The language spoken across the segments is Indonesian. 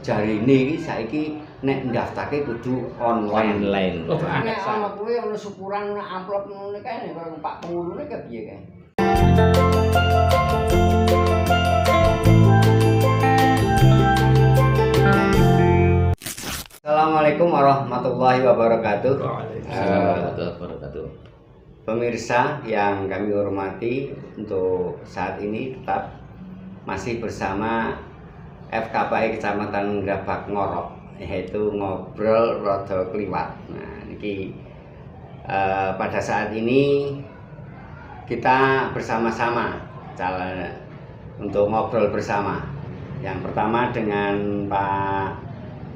jarine iki saiki nek ndaftarke kudu online. Oh, nek ana kuwi ana syukuran amplop ngono kae nek Pak Pengurune kepiye kae. Assalamualaikum warahmatullahi wabarakatuh. Waalaikumsalam warahmatullahi wabarakatuh. Pemirsa yang kami hormati, untuk saat ini tetap masih bersama FKPI Kecamatan Grabak Ngorok, yaitu ngobrol rada kliwat. Nah, ini pada saat ini kita bersama-sama untuk ngobrol bersama. Yang pertama dengan Pak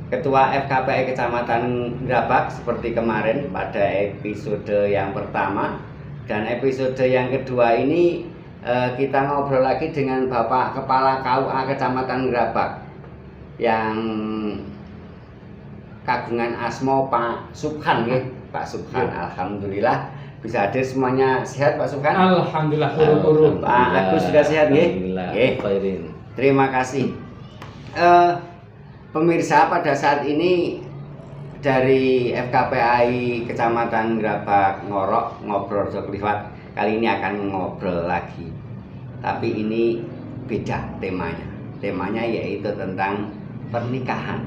Ketua FKPI Kecamatan Grabak seperti kemarin pada episode yang pertama, dan episode yang kedua ini kita ngobrol lagi dengan Bapak Kepala KUA Kecamatan Grabak yang kagungan asmo Pak Subhan ya. Pak Subhan, alhamdulillah bisa hadir semuanya. Sehat Pak Subhan? Alhamdulillah, urut-urut. Pak Agus sudah sehat ya? Alhamdulillah. Terima kasih. Pemirsa, pada saat ini dari FKPI Kecamatan Grabak Ngorok ngobrol sekliwat kali ini akan ngobrol lagi, tapi ini beda temanya. Temanya yaitu tentang pernikahan.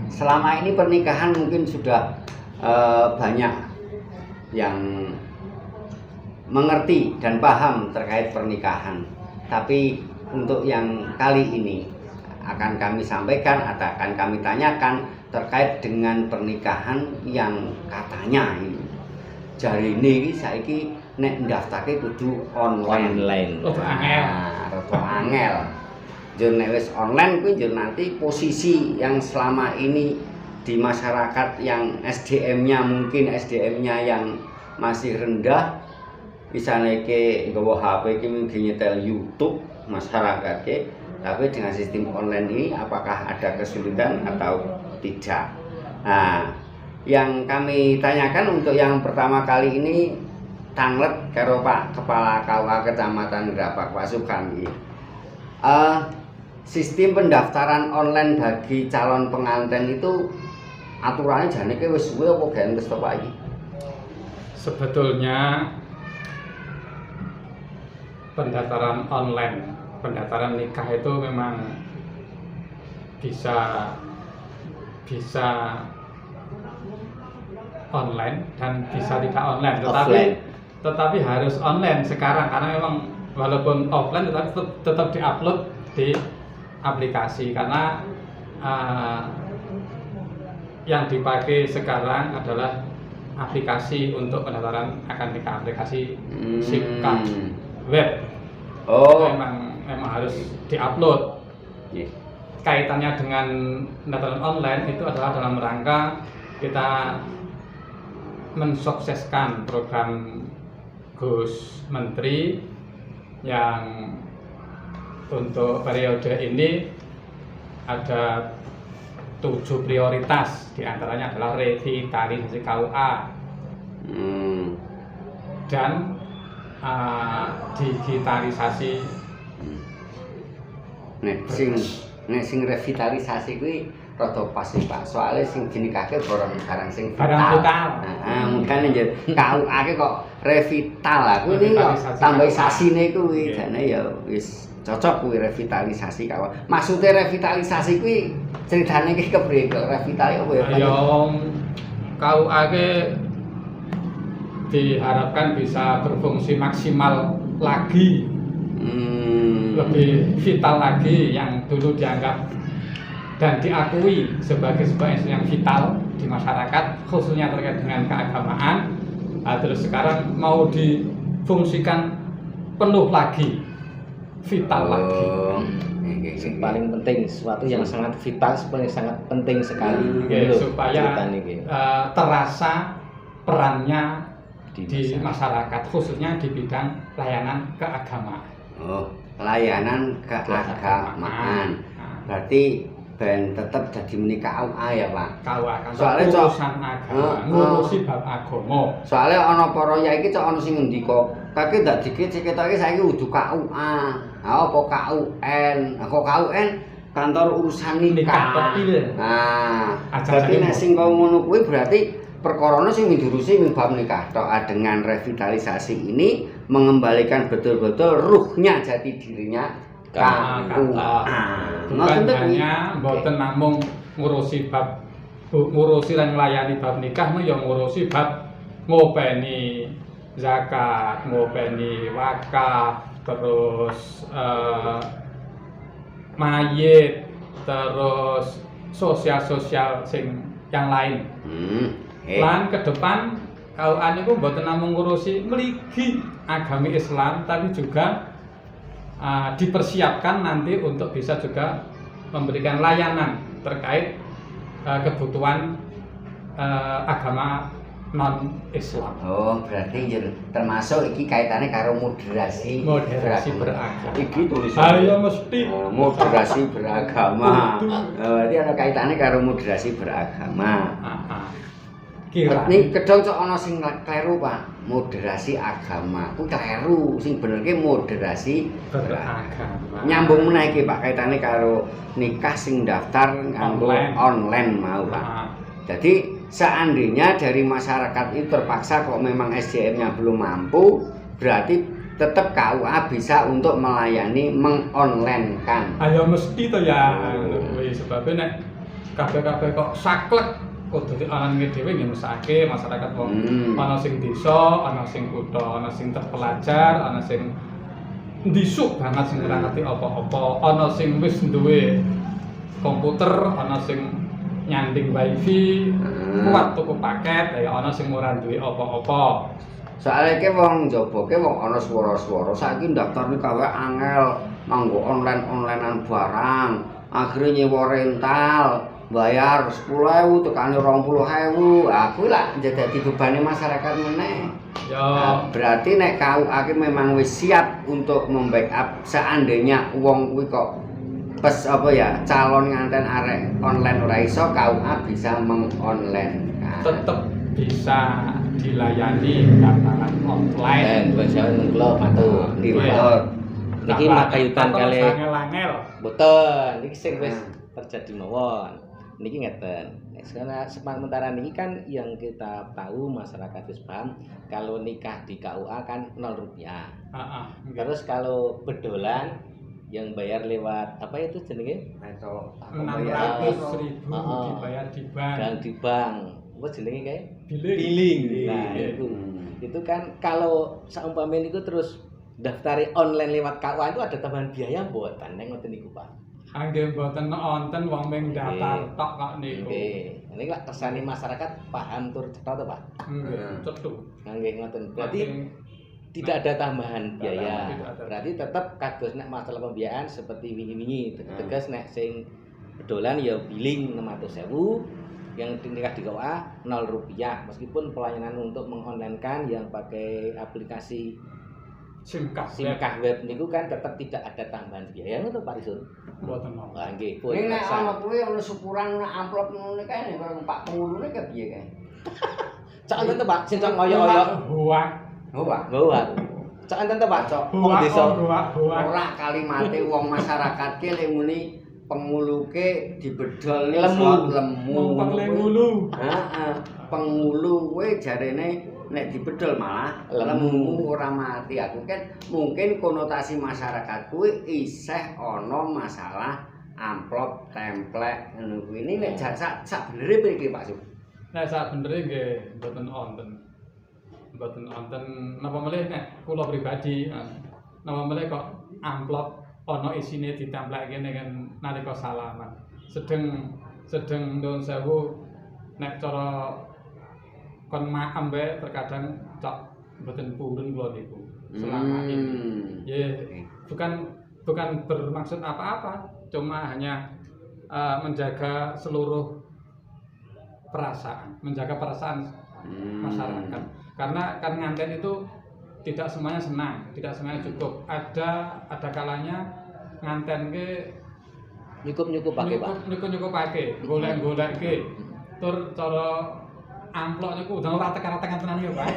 Selama ini pernikahan mungkin sudah banyak yang mengerti dan paham terkait pernikahan, tapi untuk yang kali ini akan kami sampaikan atau akan kami tanyakan terkait dengan pernikahan yang katanya ini jarine iki saiki nek ndaftarke kudu online. Oh, angel. Rada angel. Jur nek wis online kuwi jur nanti posisi yang selama ini di masyarakat yang SDM-nya mungkin SDM-nya yang masih rendah, misalnya ke nggawa HP iki mungkin nyetel YouTube masyarakat ke. Tapi dengan sistem online ini apakah ada kesulitan atau tidak? Nah, yang kami tanyakan untuk yang pertama kali ini tanglet karo Pak Kepala KUA Kecamatan Grabak, Pak Subhan. Sistem pendaftaran online bagi calon pengantin itu aturannya jane ke wis suwe apa gak wis Pak iki? Sebetulnya pendaftaran online, pendaftaran nikah itu memang bisa online dan bisa tidak online, tetapi harus online sekarang karena memang walaupun offline tetapi tetap diupload di aplikasi karena yang dipakai sekarang adalah aplikasi untuk pendaftaran akad nikah, aplikasi SIM card web. Oh, memang harus diupload. Yeah. Kaitannya dengan pendaftaran online itu adalah dalam rangka kita mensukseskan program Gus Menteri yang untuk periode ini ada 7 prioritas, diantaranya adalah revitalisasi KUA dan digitalisasi. Nek sing revitalisasi kuwi rada pas sih Pak. Soale sing dinikahke barang sing vital. Heeh, mungkin njen KUA ke kok revital lah. Kuwi kok tambahisasine kuwi jane ya wis cocok kuwi revitalisasi KUA. Maksude revitalisasi kuwi ceritane iki kepriye kok revitali apa ya Pak? Ya KUA ke diharapkan bisa berfungsi maksimal lagi, lebih vital lagi, yang dulu dianggap dan diakui sebagai sebuah instrumen yang vital di masyarakat khususnya terkait dengan keagamaan. Terus sekarang mau difungsikan penuh lagi, vital lagi. Yang paling penting, sesuatu yang sangat vital, sangat penting sekali supaya terasa perannya di masyarakat khususnya di bidang layanan keagamaan. Oh, layanan keagamaan. Berarti ben tetap jadi menikah KUA ya Pak. KUA kan soalnya urusan agama, ngurusi bab agama. Soalnya ana para yai iki cok ana sing ngendika, "Kake ndak dikit sik ketoke saiki kudu KUA." Ha apa KUN? Kok KUN? kantor urusan Nikah nikah. pepil. Nah, Aja berarti saking nek sing kau ngono kuwi berarti perkorone sing diurusi ming bab nikah tok. Dengan revitalisasi ini mengembalikan betul-betul ruhnya jati dirinya KUA. Bukan hanya mboten namung ngurusi bab ngurusi lan nglayani bab nikah, ya ngurusi bab ngopeni zakat, ngopeni wakaf, terus mayit, terus sosial-sosial sing yang lain. Lan ke depan KUA niku mboten namung ngurusi mligi agami Islam, tapi juga dipersiapkan nanti untuk bisa juga memberikan layanan terkait kebutuhan agama non Islam. Oh, berarti termasuk iki kaitannya karo moderasi beragama. Iki tulisan. Ayo mesti moderasi beragama. Berarti ada kaitannya karo moderasi beragama. Kira. Ini kedong cok ana sing kleru, Pak. Moderasi agama. Ku kleru, sing bener ki moderasi beragama. Nyambung meneh iki, Pak, kaitane karo nikah sing daftar nganggo online mau, Pak. Jadi seandainya dari masyarakat itu terpaksa kok memang SDM-nya belum mampu, berarti tetap KUA bisa untuk melayani mengonline-kan. Ayo mesti to ya. Sebabnya nek kabeh-kabeh kok saklek kudu anan dhewe nggih mesake masyarakat wong ana sing desa, ana sing kutha, ana sing terpelajar, ana sing ndisuk banget sing ora ngerti apa-apa, ana sing wis duwe komputer, ana sing nyanding wifi, kuat tuku paket, ya ana sing ora duwe apa-apa. Soale ke wong njaba ke wong ana swara-swara, saiki daftar nikah wae angel, nganggo online-onlinean barang, akhire nyewa rental. Bayar 10.000 tekane 20.000. Aku lah dadi bebane masyarakat meneh. Ya, berarti nek KUA ki memang wis siap untuk membackup seandainya wong kuwi kok apa ya calon nganten arek online ora iso, KUA bisa mengonline. Tetep bisa dilayani daftaran online. Bahasa nengklok matur. Niki makayutan kali. Boten, niki sing wis terjadi mawon. Niki ngeten. Sementara niki kan yang kita tahu masyarakat wis paham kalau nikah di KUA kan 0 rupiah. Terus kalau bedolan yang bayar lewat apa itu jenenge? 600.000 dibayar di bank. Dan di bank. Apa jenenge kae? Billing. Nah, itu kan kalau saumpama niku terus daftari online lewat KUA itu ada tambahan biaya mboten nek ngoten niku, Pak? Nggih mboten wonten wong ming daftar tok kok niku. Nggih. Ini lak kersane masyarakat paham tur cetha to, Pak? Nggih, cetha. Nggih ngoten. Berarti tidak ada tambahan biaya. Berarti tetap kados nek masalah pembiayaan seperti wingi-wingi. Tegas nek sing bedolan ya billing 600.000, yang nikah di KUA 0 rupiah. Meskipun pelayanan untuk mengonlinekan yang pakai aplikasi SIMKAH web niku kan tetap tidak ada tambahan biaya ngono Pak Risun. Mboten mau. Lah nggih. Nek ana kuwi ana syukuran amplop ngono kae nek Pak Pengurune ke piye kae? Cak enten to Pak, sing cak ngoyo-ngoyo. Hoak. Hoak. Cak enten to Pak, cok wong desa. Ora kalimate wong masyarakat ki lek muni penguluke dibedol lemu. Pengulu. Heeh. Pengulu kuwi jarene nek dibedol malah lemu ora mati. Aku kan mungkin konotasi masyarakat kuwi isih ana masalah amplop templek ngono kuwi. Ini nek sak benere piye Pak Sub? Nek sak benere nggih mboten wonten. Mboten wonten napa melih nek kula pribadi napa melih kok amplop ana isine ditemplekke ning nalika salaman. Sedeng nuwun sewu nek cara kon maem wae terkadang cok mboten purun kula niku selama ini. Ya bukan bermaksud apa-apa, cuma hanya menjaga seluruh menjaga perasaan masyarakat. Karena kan nganten itu tidak semuanya senang, tidak semuanya cukup. Ada kalanya nganten ke nyukup pake, golek-golekke tur cara amplok niku udah ora tekan-tekan tenan ya, Pak.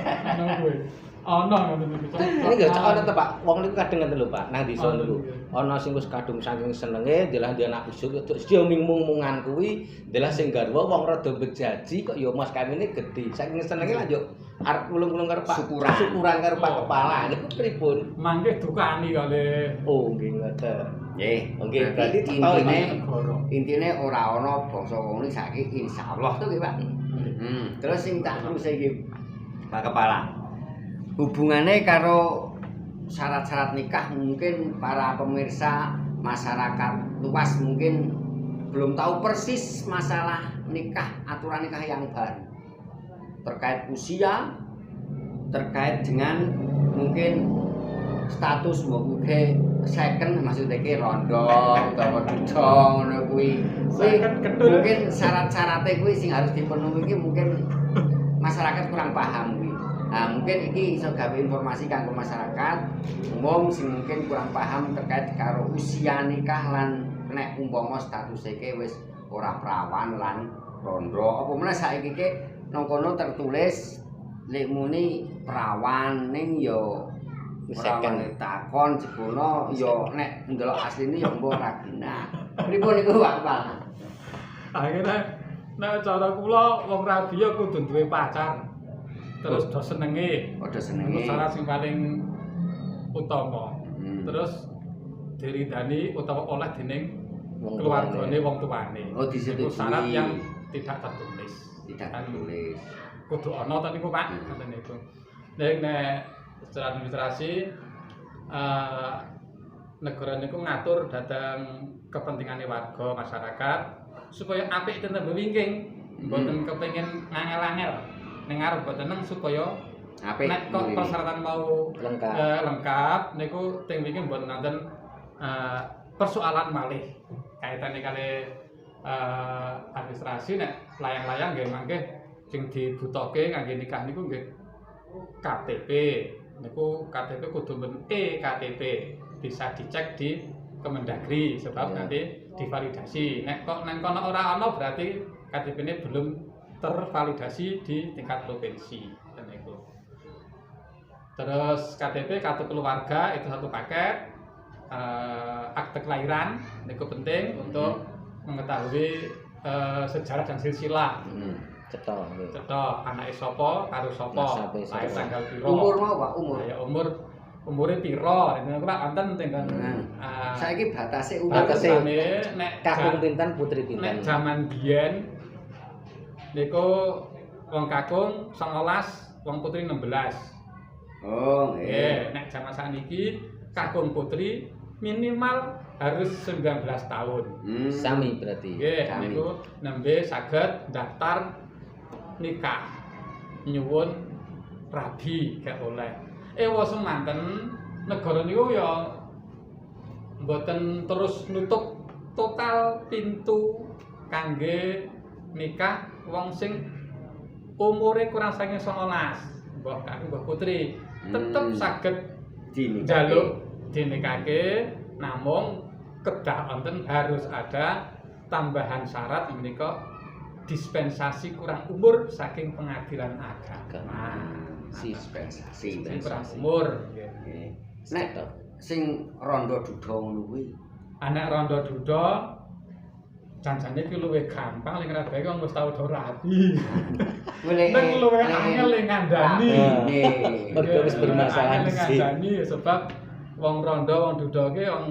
Ngono kuwi. Ono ngono niku. Ini gak ono to Pak, wong niku kadang ngeten lho Pak, nang desa niku. Ana sing wis kadung saking senenge ndelah dia anak usuk terus dia ming-mungan kuwi, ndelah sing garwa wong rada bejaji kok ya mas kamine gedhe. Saking senenge lan yo arep ulung-ulung karo Pak syukuran karo Pak Kepala niku pripun? Mangke dukani kali. Oh nggih ngoten. Nggih, Nggih berarti intine ora ana bangsa ngono saiki insyaallah to nggih Pak. Terus sing tak terus iki Pak Kepala. Hubungannya karo syarat-syarat nikah mungkin para pemirsa masyarakat luas mungkin belum tahu persis masalah nikah, aturan nikah yang baru terkait usia, terkait dengan mungkin status mungkin second maksudnya ki rondo utawa dudong ngono kuwi. Mungkin syarat-syaratnya kuwi sing harus dipenuhi iki mungkin masyarakat kurang paham kuwi. Nah, mungkin iki iso gawe informasi kanggo masyarakat umum sing mungkin kurang paham terkait karo usia nikah lan nek umpama status iki wis ora prawan lan rondo. Apa meneh saiki ki nang kono tertulis lek muni prawan ning yo second takon jebono yo nek ndelok asline yo mbok ora genah. Pripun niku Pak Kepala? Akhirnya nek cara kula wong rabi ya kudu duwe pacar. Terus do senenge. Padha senenge. Iku syarat sing paling utama. Terus diridani utawa oleh dening keluargane wong tuane. Oh, disetujui. Syarat yang tidak tertulis. Tidak tertulis. Kudu ana ta niku Pak, ngoten niku. Nek secara administrasi negara niku ngatur dhateng kepentingane warga masyarakat supaya apik ten tembe wingking, mboten kepengin ngangel-angel. Ning arep boten supaya apik. Nek kok persyaratan mau lengkap niku teng mriki mboten wonten persoalan malih kaitane kali administrasi nek layang-layang nggih mangke sing dibutuhke kangge nikah niku nggih KTP. Niku KTP kudu men KTP. Bisa dicek di Kemendagri sebab nanti divalidasi. Nek kok nang kono ora ana berarti KTP-ne belum tervalidasi di tingkat provinsi dan itu. Terus KTP kartu keluarga itu satu paket, akte kelahiran itu penting untuk mengetahui sejarah dan silsilah. Cetok anak sapa karo sapa, lahir tanggal piro. Umur mau Pak, umur. Ya umure piro, itu Pak wonten teng kan. Saiki batase umur nek kakung pinten putri pinten. Nek jaman biyen niku wong kakung 19, wong putri 16. Oh, nggih. Nek jaman sakniki kakung putri minimal harus 19 tahun. Sami berarti. Nggih, niku nembe saged daftar nikah. Nyuwun rabi gak oleh. Wis semanten negara niku ya mboten terus nutup total pintu kangge nikah wong sing umure kurang saking 19, mbah kakung mbah putri tetep saged njaluk dinikahke, namung kedah wonten harus ada tambahan syarat menika dispensasi kurang umur saking pengadilan agama. Dispensasi kurang umur nggih. Nek sing rondo duda ngono kuwi. Anak rondo duda janjane ki luwih gampang ning rabi kok wis tau do rabi. Ning luwih angel ning ngandani. Mergo wis bermasalah sih. Ngandani sebab wong rondo wong duda ki wong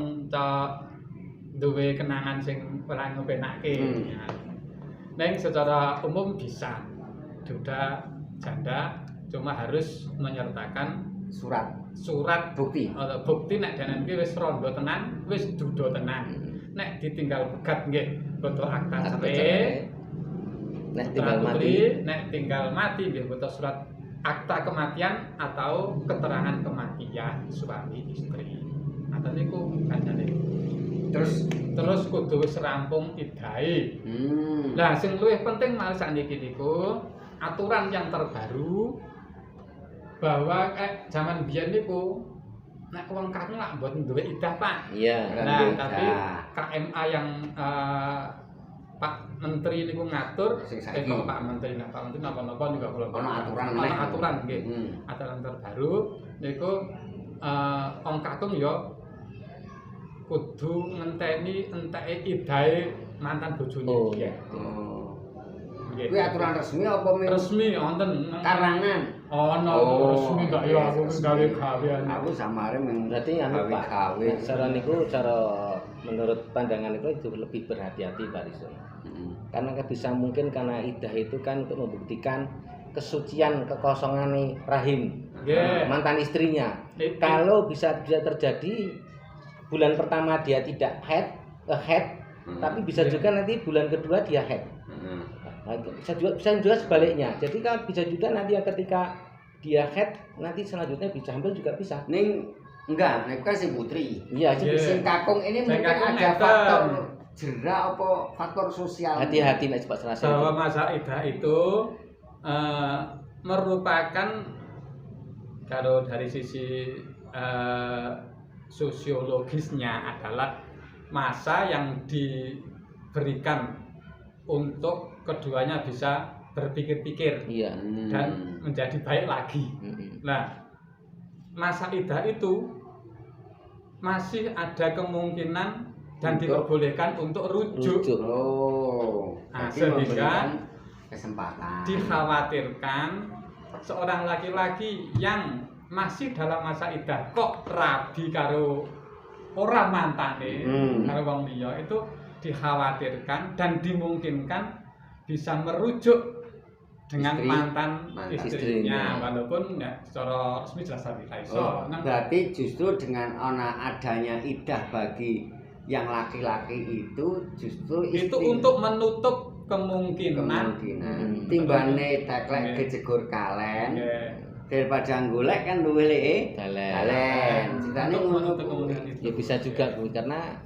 duwe kenangan sing ora ngepenake. Ning secara umum bisa duda janda cuma harus menyertakan surat bukti. Bukti nek danan ki wis rondo tenan, wis duda tenan. Nek ditinggal pegat nggih foto akta cerai. Nek tinggal mati nggih foto surat akta kematian atau keterangan kematian suami istri. Atau niku kancane. Terus kudu wis rampung idahe. Lah sing luwih penting malah sakniki niku aturan yang terbaru bahwa zaman biyen niku nek wong kakung lak mboten duwe idah, Pak. Iya. Nah, tapi KMA yang Pak menteri niku ngatur Sing saiki. kok Pak Menteri napa-napa juga kula Ono aturan ono meneh. aturan nggih. Hmm. Aturan terbaru niku wong kakung ya kudu ngenteni enteke idahe mantan bojone. Oh, Nggih. Oh. Nggih. Kuwi aturan resmi apa Resmi wonten karangan? ono resmi ndak ya aku gawe-gawean. Aku samare meng Berarti anu Pak, gawe. cara niku cara menurut pandangan itu lebih berhati-hati Pak Rizal. Heeh. Karena bisa mungkin karena idah itu kan untuk membuktikan kesucian kekosongan rahim Nggih. mantan istrinya. Itu. Kalau bisa terjadi bulan pertama dia tidak head, tapi bisa juga nanti bulan kedua dia head. Heeh. Nah, bisa juga sebaliknya. Jadi kan bisa juga nanti yang ketika dia head nanti selanjutnya bisa hamil juga bisa. Ning enggak, nek kan sing putri. Iya, Iya. Sing kakung ini Sing mungkin kakung ada ngeten. faktor jerak apa faktor sosial. hati-hati nek cepat serasa. Bahwa masa idah itu merupakan kalau dari sisi sosiologisnya adalah masa yang diberikan untuk keduanya bisa berpikir-pikir Iya. dan menjadi baik lagi. Nah, masa idah itu masih ada kemungkinan dan Untuk- diperbolehkan untuk rujuk. Oh. Nah, Jadi sehingga memberikan kesempatan. Dikhawatirkan seorang laki-laki yang masih dalam masa idah kok rabi karo orang mantane karo wong liya itu dikhawatirkan dan dimungkinkan bisa merujuk dengan Istri, mantan istrinya. istrinya walaupun ya secara resmi jelas tidak iso. Oh, Nah, berarti justru dengan adanya idah bagi yang laki-laki itu justru itu istri untuk menutup kemungkinan timbane teklek Nggih. kejegur kalen ya, daripada golek kan luwih leke Dalen. kalen ceritane untuk ngono menutup kemungkinan itu. Ya bisa juga Bu, karena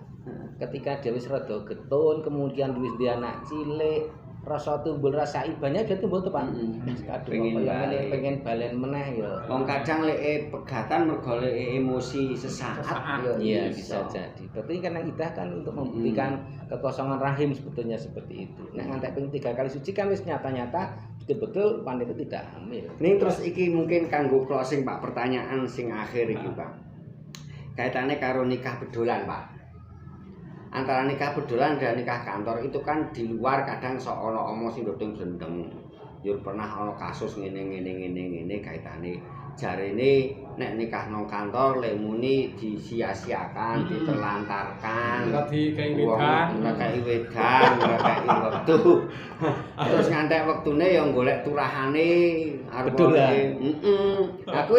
ketika dia wis rada getun kemudian wis dia anak cilik rasa tumbul rasa ibanya dia tumbul tuh Pak. Aduh Pengen apa balik. yang pengen balen meneh ya. wong kadang leke pegatan mergo leke emosi sesaat Sesaat. ya Iya bisa jadi. Berarti karena idah kan untuk membuktikan kekosongan rahim sebetulnya seperti itu. Nah ngantek ping 3 kali suci kan wis nyata-nyata betul-betul wanita tidak hamil. Ini terus iki mungkin kanggo closing Pak, pertanyaan sing akhir iki Pak. Kaitannya karo nikah bedolan Pak. Antara nikah bedolan dan nikah kantor itu kan di luar kadang sok ono omong sing dodeng-dendeng. Yo pernah ono kasus ngene kaitane jarene nek nikah nang kantor lek muni disia-siakan, ditelantarkan. Ora dikeiwedan. Ora kei wedan, ora kei wektu. Terus ngantek wektune ya golek turahane arep Bedolan. Aku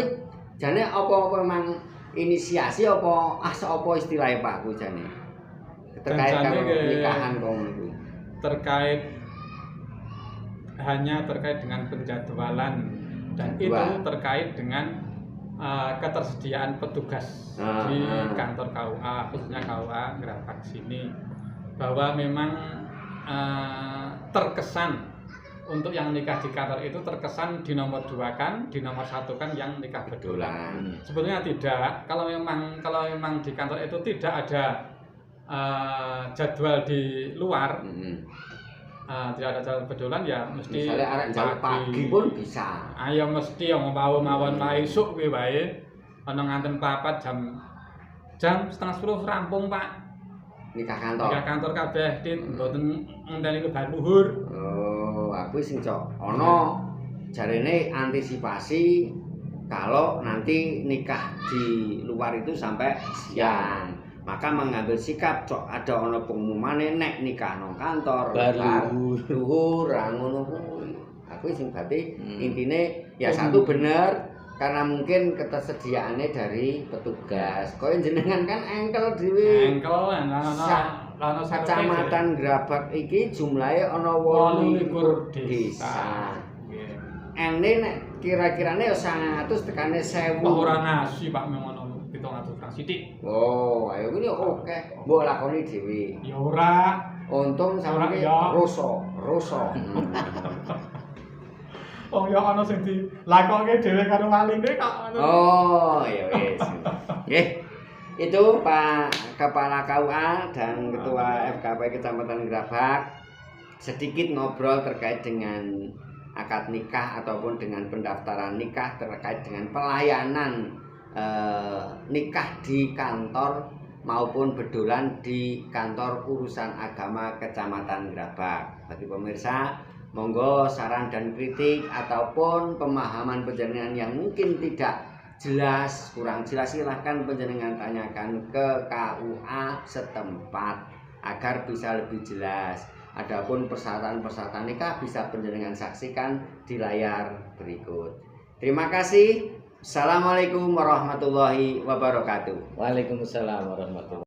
jane apa memang inisiasi apa apa istilahnya Pak ku jane. Terkait Dan jane karo ke- nikahan kok niku. Hanya terkait dengan penjadwalan dan Jadwal. itu terkait dengan ketersediaan petugas di kantor KUA khususnya KUA Gerapak sini bahwa memang terkesan untuk yang nikah di kantor itu terkesan di nomor 2 kan, di nomor 1 kan yang nikah bedolan. Sebetulnya tidak. Kalau memang di kantor itu tidak ada jadwal di luar, tidak ada jadwal bedolan ya mesti Misalnya arek njaluk pagi pun bisa. Ayo mesti yang mawon esuk kuwi wae. Ana nganten papat jam 9:30 rampung Pak. Nikah kantor. Nikah kantor kabeh dit mboten ngenteni lebar luhur. Oh, aku sing cok. Ono jarene antisipasi kalau nanti nikah di luar itu sampai siang. Maka mengambil sikap cok ada ono pengumumane nek nikah nang kantor Bar luhur ngono kuwi. Aku sing berarti intine ya satu bener karena mungkin ketersediaannya dari petugas. Kowe jenengan kan engkel dhewe. Engkel ana Kecamatan Grabak iki jumlahe ana 28 desa. Ene nek kira-kirane ya 100 tekane 1000. Wah ora ngasi Pak memono 700 franc sithik. Oh, ayo kuwi oke. Mbok lakoni dhewe. Ya ora. Untung sampe Ya. roso. Oh ya ana sing dilakokke dhewe karo waline kok. Oh, ya wis. Nggih. Itu Pak Kepala KUA dan Ketua FKP Kecamatan Grabak. sedikit ngobrol terkait dengan akad nikah ataupun dengan pendaftaran nikah, terkait dengan pelayanan nikah di kantor maupun bedolan di kantor urusan agama Kecamatan Grabak. Bagi pemirsa, monggo saran dan kritik ataupun pemahaman panjenengan yang mungkin tidak jelas, kurang jelas, silahkan panjenengan tanyakan ke KUA setempat agar bisa lebih jelas. Adapun persyaratan-persyaratan nikah bisa panjenengan saksikan di layar berikut. Terima kasih. Assalamualaikum warahmatullahi wabarakatuh. Waalaikumsalam warahmatullahi wabarakatuh.